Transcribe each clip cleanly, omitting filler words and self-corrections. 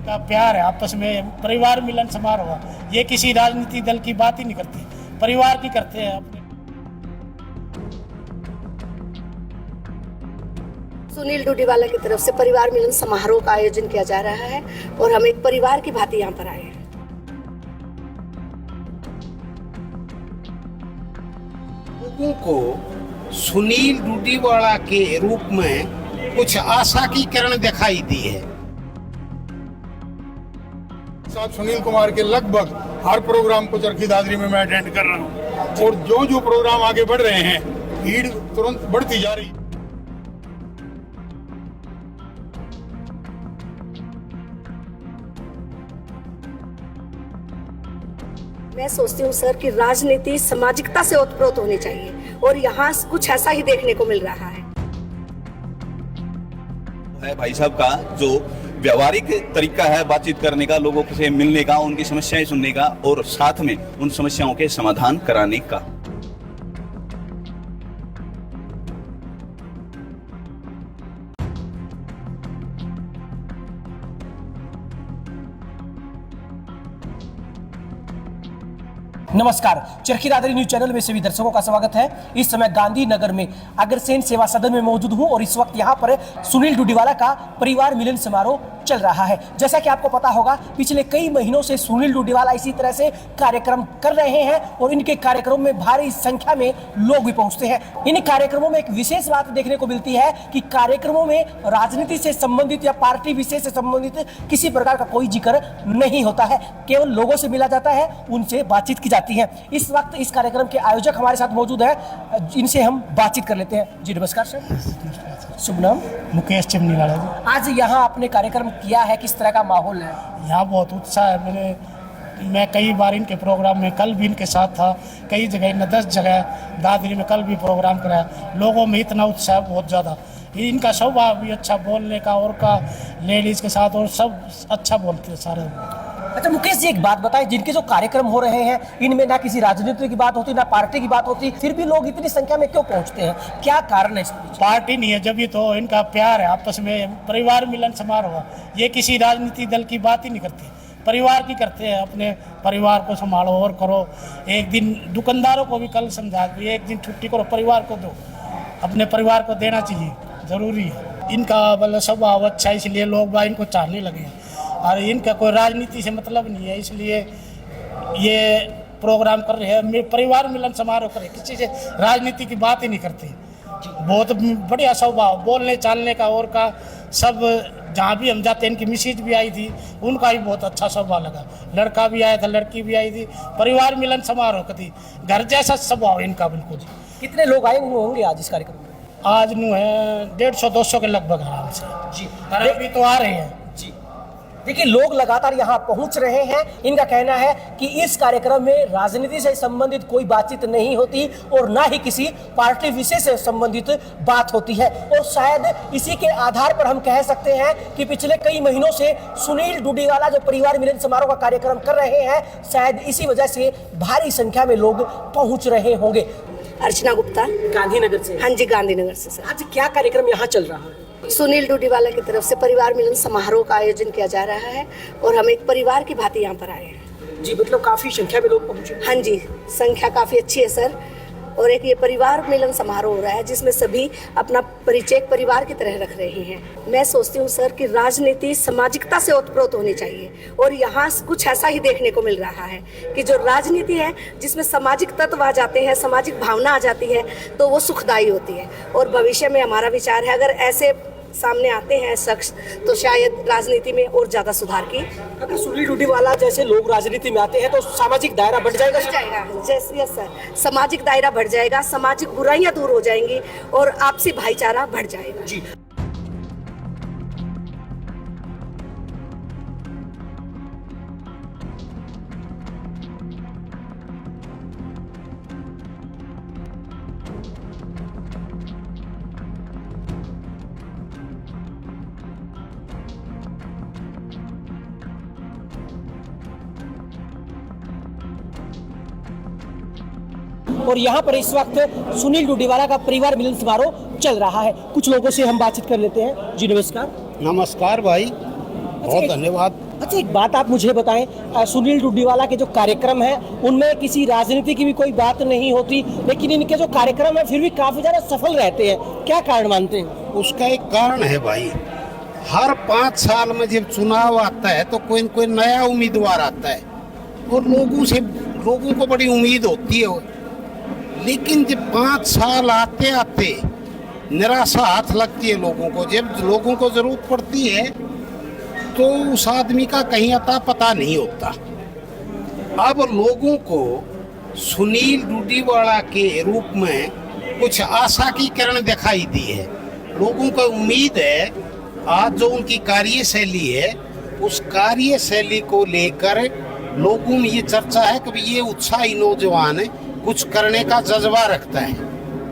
का प्यार है आपस में, परिवार मिलन समारोह, ये किसी राजनीतिक दल की बात ही नहीं करते, परिवार की करते हैं अपने। सुनील डूडीवाला की तरफ से परिवार मिलन समारोह का आयोजन किया जा रहा है और हम एक परिवार की भांति यहाँ पर आए हैं। लोगों को सुनील डूडीवाला के रूप में कुछ आशा की किरण दिखाई दी है। साथ सुनील कुमार के लगभग हर प्रोग्राम को चरखी दादरी में मैं अटेंड कर रहा हूँ और जो प्रोग्राम आगे बढ़ रहे हैं भीड़ तुरंत बढ़ती जा रही है। मैं सोचती हूँ सर कि राजनीति सामाजिकता से ओतप्रोत होनी चाहिए और यहाँ कुछ ऐसा ही देखने को मिल रहा है। भाई साहब का जो व्यवहारिक तरीका है बातचीत करने का, लोगों से मिलने का, उनकी समस्याएं सुनने का और साथ में उन समस्याओं के समाधान कराने का। नमस्कार, चरखी दादरी न्यूज चैनल में सभी दर्शकों का स्वागत है। इस समय गांधीनगर में अग्रसेन सेवा सदन में मौजूद हूं और इस वक्त यहां पर सुनील डूडीवाला का परिवार मिलन समारोह चल रहा है। जैसा कि आपको पता होगा, पिछले कई महीनों से सुनील डूडीवाला इसी तरह से कार्यक्रम कर रहे हैं और इनके कार्यक्रमों में भारी संख्या में लोग भी पहुंचते हैं। इन कार्यक्रमों में एक विशेष बात देखने को मिलती है कि कार्यक्रमों में राजनीति से संबंधित या पार्टी विशेष से संबंधित किसी प्रकार का कोई जिक्र नहीं होता है, केवल लोगों से मिला जाता है, उनसे बातचीत की जाती है। इस वक्त इस कार्यक्रम के आयोजक हमारे साथ मौजूद है, इनसे हम बातचीत कर लेते हैं। जी नमस्कार सर, शुभ नाम? मुकेश चिमनीवाला जी। आज यहाँ आपने कार्यक्रम किया है, किस तरह का माहौल है? यहाँ बहुत उत्साह है। मैं कई बार इनके प्रोग्राम में, कल भी इनके साथ था, कई जगह 10 जगह दादरी में कल भी प्रोग्राम कराया। लोगों में इतना उत्साह बहुत ज़्यादा, इनका स्वभाव भी अच्छा बोलने का और का लेडीज़ के साथ और सब अच्छा बोलते हैं सारे। अच्छा मुकेश जी, एक बात बताएं, जिनके जो कार्यक्रम हो रहे हैं इनमें ना किसी राजनीति की बात होती, ना पार्टी की बात होती, फिर भी लोग इतनी संख्या में क्यों पहुंचते हैं? क्या कारण है इसमें? पार्टी नहीं है जब ये, तो इनका प्यार है आपस में, परिवार मिलन समारोह, ये किसी राजनीतिक दल की बात ही नहीं करते, परिवार की करते हैं। अपने परिवार को संभालो और करो। एक दिन दुकानदारों को भी कल समझा, एक दिन छुट्टी करो, परिवार को दो, अपने परिवार को देना चाहिए, ज़रूरी है। इनका मतलब स्वभाव अच्छा, इसलिए लोग इनको चाहने लगे हैं और इनका कोई राजनीति से मतलब नहीं है, इसलिए ये प्रोग्राम कर रहे हैं, परिवार मिलन समारोह कर रहे हैं, किसी से राजनीति की बात ही नहीं करते। बहुत बढ़िया स्वभाव, बोलने चालने का और का सब। जहाँ भी हम जाते हैं, इनकी मिसेज भी आई थी, उनका भी बहुत अच्छा स्वभाव लगा। लड़का भी आया था, लड़की भी आई थी, परिवार मिलन समारोह का थी, घर जैसा स्वभाव इनका बिल्कुल। कितने लोग आए होंगे आज इस कार्यक्रम में? आज नू है 150-200 के लगभग आराम से जी, अभी तो आ रहे हैं जी। देखिए, लोग लगातार यहाँ पहुँच रहे हैं। इनका कहना है कि इस कार्यक्रम में राजनीति से संबंधित कोई बातचीत नहीं होती और ना ही किसी पार्टी विशेष से संबंधित बात होती है, और शायद इसी के आधार पर हम कह सकते हैं कि पिछले कई महीनों से सुनील डूडीवाला जो परिवार मिलन समारोह का कार्यक्रम कर रहे हैं, शायद इसी वजह से भारी संख्या में लोग पहुँच रहे होंगे। अर्चना गुप्ता, गांधीनगर से। हाँ जी, गांधीनगर से सर। आज क्या कार्यक्रम यहाँ चल रहा है? सुनील डूडीवाला की तरफ से परिवार मिलन समारोह का आयोजन किया जा रहा है और हम एक परिवार की भांति यहाँ पर आए हैं। जी, मतलब काफी संख्या में लोग पहुँचे? हाँ जी, संख्या काफी अच्छी है सर। और एक ये परिवार मिलन समारोह हो रहा है जिसमें सभी अपना परिचय एक परिवार की तरह रख रहे हैं। मैं सोचती हूँ सर कि राजनीति सामाजिकता से ओतप्रोत होनी चाहिए और यहाँ कुछ ऐसा ही देखने को मिल रहा है कि जो राजनीति है जिसमें सामाजिक तत्व आ जाते हैं, सामाजिक भावना आ जाती है, तो वो सुखदायी होती है। और भविष्य में हमारा विचार है, अगर ऐसे सामने आते हैं शख्स, तो शायद राजनीति में और ज्यादा सुधार की। अगर सुनील डूडीवाला जैसे लोग राजनीति में आते हैं तो सामाजिक दायरा बढ़ जाएगा? जैसे यस सर, सामाजिक दायरा बढ़ जाएगा, सामाजिक बुराइयां दूर हो जाएंगी और आपसी भाईचारा बढ़ जाएगा जी। और यहाँ पर इस वक्त सुनील डूडीवाला का परिवार मिलन समारोह चल रहा है। कुछ लोगों से हम बातचीत कर लेते हैं। जी नमस्कार। नमस्कार भाई, बहुत धन्यवाद। अच्छा, एक बात आप मुझे बताएं, सुनील डूडीवाला के जो कार्यक्रम है उनमें किसी राजनीति की भी कोई बात नहीं होती, लेकिन इनके जो कार्यक्रम है फिर भी काफी ज्यादा सफल रहते हैं, क्या कारण मानते हैं? उसका एक कारण है भाई, हर 5 साल में जब चुनाव आता है तो कोई न कोई नया उम्मीदवार आता है और लोगों को बड़ी उम्मीद होती है, लेकिन जब 5 साल आते आते निराशा हाथ लगती है लोगों को। जब लोगों को जरूरत पड़ती है तो उस आदमी का कहीं अता पता नहीं होता। अब लोगों को सुनील डूडीवाला के रूप में कुछ आशा की किरण दिखाई दी है। लोगों को उम्मीद है, आज जो उनकी कार्यशैली है उस कार्यशैली को लेकर लोगों में ये चर्चा है कि ये उत्साही नौजवान है, कुछ करने का जज्बा रखता है,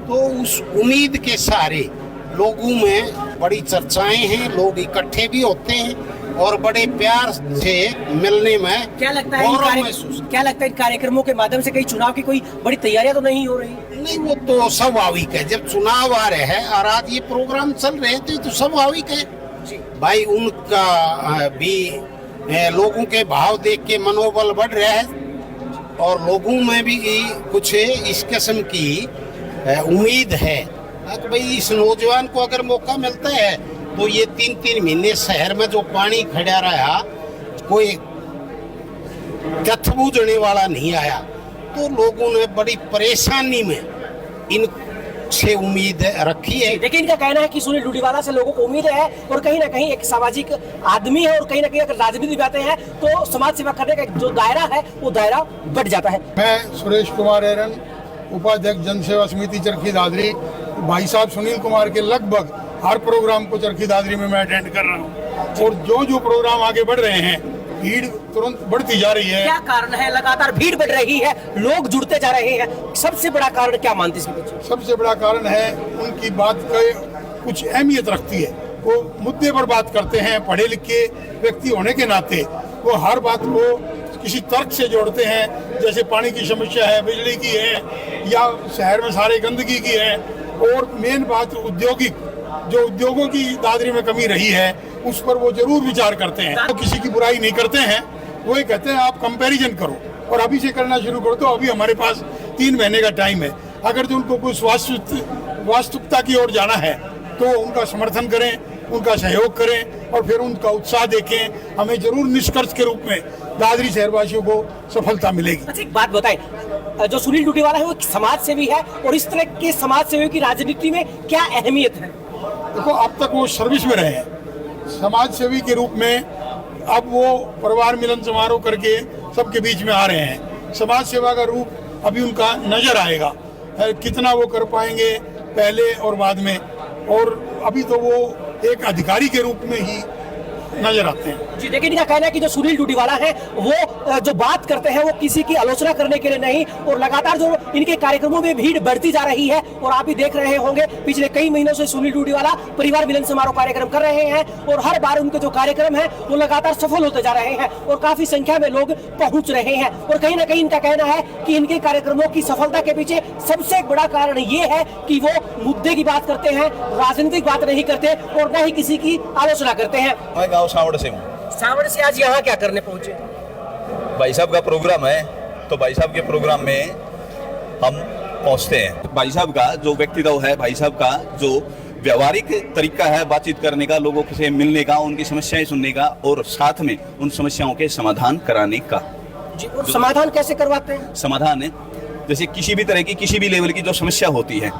तो उस उम्मीद के सहारे लोगों में बड़ी चर्चाएं हैं, लोग इकट्ठे भी होते हैं और बड़े प्यार से मिलने में क्या लगता है इन कार्यक्रमों के माध्यम से कई चुनाव की कोई बड़ी तैयारियां तो नहीं हो रही? नहीं, वो तो स्वाभाविक है, जब चुनाव आ रहे हैं और आज ये प्रोग्राम चल रहे हैं तो स्वाभाविक है भाई। उनका भी लोगों के भाव देख के मनोबल बढ़ रहा है और लोगों में भी कुछ इस किस्म की उम्मीद है कि भाई इस नौजवान को अगर मौका मिलता है तो ये 3-3 महीने शहर में जो पानी खड़ा रहा, कोई कथ बूझने वाला नहीं आया, तो लोगों ने बड़ी परेशानी में इनसे उम्मीद रखी है। देखिए, इनका कहना है कि सुनील डूडीवाला से लोगों को उम्मीद है और कहीं ना कहीं एक सामाजिक आदमी है और कहीं ना कहीं अगर राजनीति में आते हैं तो समाज सेवा करने का जो दायरा है वो दायरा बढ़ जाता है। मैं सुरेश कुमार एरन, उपाध्यक्ष जन सेवा समिति चरखी दादरी। भाई साहब सुनील कुमार के लगभग हर प्रोग्राम को चरखी दादरी में मैं अटेंड कर रहा हूँ और जो प्रोग्राम आगे बढ़ रहे हैं भीड़ तुरंत बढ़ती जा रही है। क्या कारण है? लगातार भीड़ बढ़ रही है, लोग जुड़ते जा रहे हैं, सबसे बड़ा कारण क्या मानते हैं? सबसे बड़ा कारण है उनकी बात का कुछ अहमियत रखती है, वो मुद्दे पर बात करते हैं, पढ़े लिखे व्यक्ति होने के नाते वो हर बात को किसी तर्क से जोड़ते हैं। जैसे पानी की समस्या है, बिजली की है, या शहर में सारे गंदगी की है, और मेन बात उद्योगों की दादरी में कमी रही है उस पर वो जरूर विचार करते हैं। तो किसी की बुराई नहीं करते हैं, वो ये कहते हैं आप कंपैरिजन करो और अभी से करना शुरू करो। तो अभी हमारे पास 3 महीने का टाइम है, अगर जो उनको कुछ वास्तविकता की ओर जाना है तो उनका समर्थन करें, उनका सहयोग करें और फिर उनका उत्साह देखें। हमें जरूर निष्कर्ष के रूप में दादरी शहरवासियों को सफलता मिलेगी। अच्छा, एक बात बताएं, जो सुनील डूडीवाला है वो एक समाज सेवी है और इस तरह के समाज सेवी की राजनीति में क्या अहमियत है? देखो, अब तक वो सर्विस में रहे हैं समाज सेवी के रूप में, अब वो परिवार मिलन समारोह करके सबके बीच में आ रहे हैं। समाज सेवा का रूप अभी उनका नजर आएगा, कितना वो कर पाएंगे पहले और बाद में, और अभी तो वो एक अधिकारी के रूप में ही नजर आते हैं। जी, लेकिन इनका कहना है कि जो सुनील डूडीवाला है वो जो बात करते हैं वो किसी की आलोचना करने के लिए नहीं, और लगातार जो इनके कार्यक्रमों में भीड़ बढ़ती जा रही है। और आप भी देख रहे होंगे पिछले कई महीनों से सुनील डूडीवाला परिवार मिलन समारोह कार्यक्रम कर रहे हैं और हर बार उनके जो कार्यक्रम है वो लगातार सफल होते जा रहे हैं और काफी संख्या में लोग पहुंच रहे हैं। और कहीं ना कहीं इनका कहना है कि इनके कार्यक्रमों की सफलता के पीछे सबसे बड़ा कारण ये है कि वो मुद्दे की बात करते हैं, राजनीतिक बात नहीं करते और न ही किसी की आलोचना करते हैं। सावड़ से हूँ। सावड़ से आज यहाँ क्या करने पहुंचे? भाई साहब का प्रोग्राम है तो भाई साहब के प्रोग्राम में हम पहुंचते हैं। भाई साहब का जो व्यक्तित्व है, भाई साहब का जो व्यवहारिक तरीका है बातचीत करने का, लोगों से मिलने का, उनकी समस्याएं सुनने का और साथ में उन समस्याओं के समाधान कराने का। जी, और समाधान कैसे करवाते हैं? समाधान है जैसे किसी भी तरह की, किसी भी लेवल की जो समस्या होती है,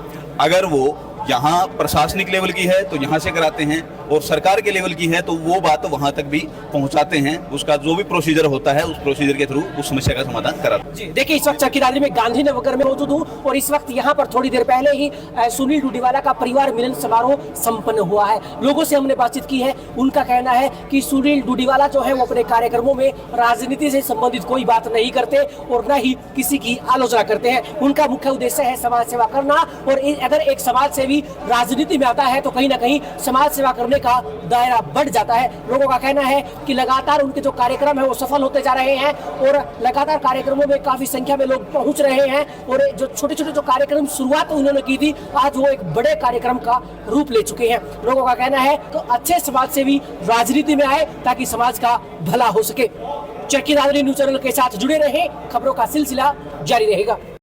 अगर वो यहाँ प्रशासनिक लेवल की है तो यहाँ से कराते हैं और सरकार के लेवल की है तो वो बात वहाँ तक भी पहुँचाते हैं। उसका जो भी प्रोसीजर होता है उस प्रोसीजर के थ्रू उस समस्या का समाधान कराते हैं। जी, देखिए, इस वक्त चरखी दादरी में गांधीनगर में मौजूद हूँ और इस वक्त यहाँ पर थोड़ी देर पहले ही सुनील डूडीवाला का परिवार मिलन समारोह संपन्न हुआ है। लोगों से हमने बातचीत की है, उनका कहना है कि सुनील डूडीवाला जो है वो अपने कार्यक्रमों में राजनीति से संबंधित कोई बात नहीं करते और न ही किसी की आलोचना करते हैं। उनका मुख्य उद्देश्य है समाज सेवा करना, और अगर एक समाज सेवी राजनीति में आता है तो कहीं ना कहीं समाज सेवा करने का दायरा बढ़ जाता है। लोगों का कहना है कि लगातार उनके जो कार्यक्रम है वो सफल होते जा रहे हैं और लगातार कार्यक्रमों में काफी संख्या में लोग पहुंच रहे हैं और जो छोटे छोटे जो कार्यक्रम शुरुआत उन्होंने की थी आज वो एक बड़े कार्यक्रम का रूप ले चुके हैं। लोगों का कहना है तो अच्छे समाज सेवी राजनीति में आए ताकि समाज का भला हो सके। चरखी दादरी न्यूज चैनल के साथ जुड़े रहें, खबरों का सिलसिला जारी रहेगा।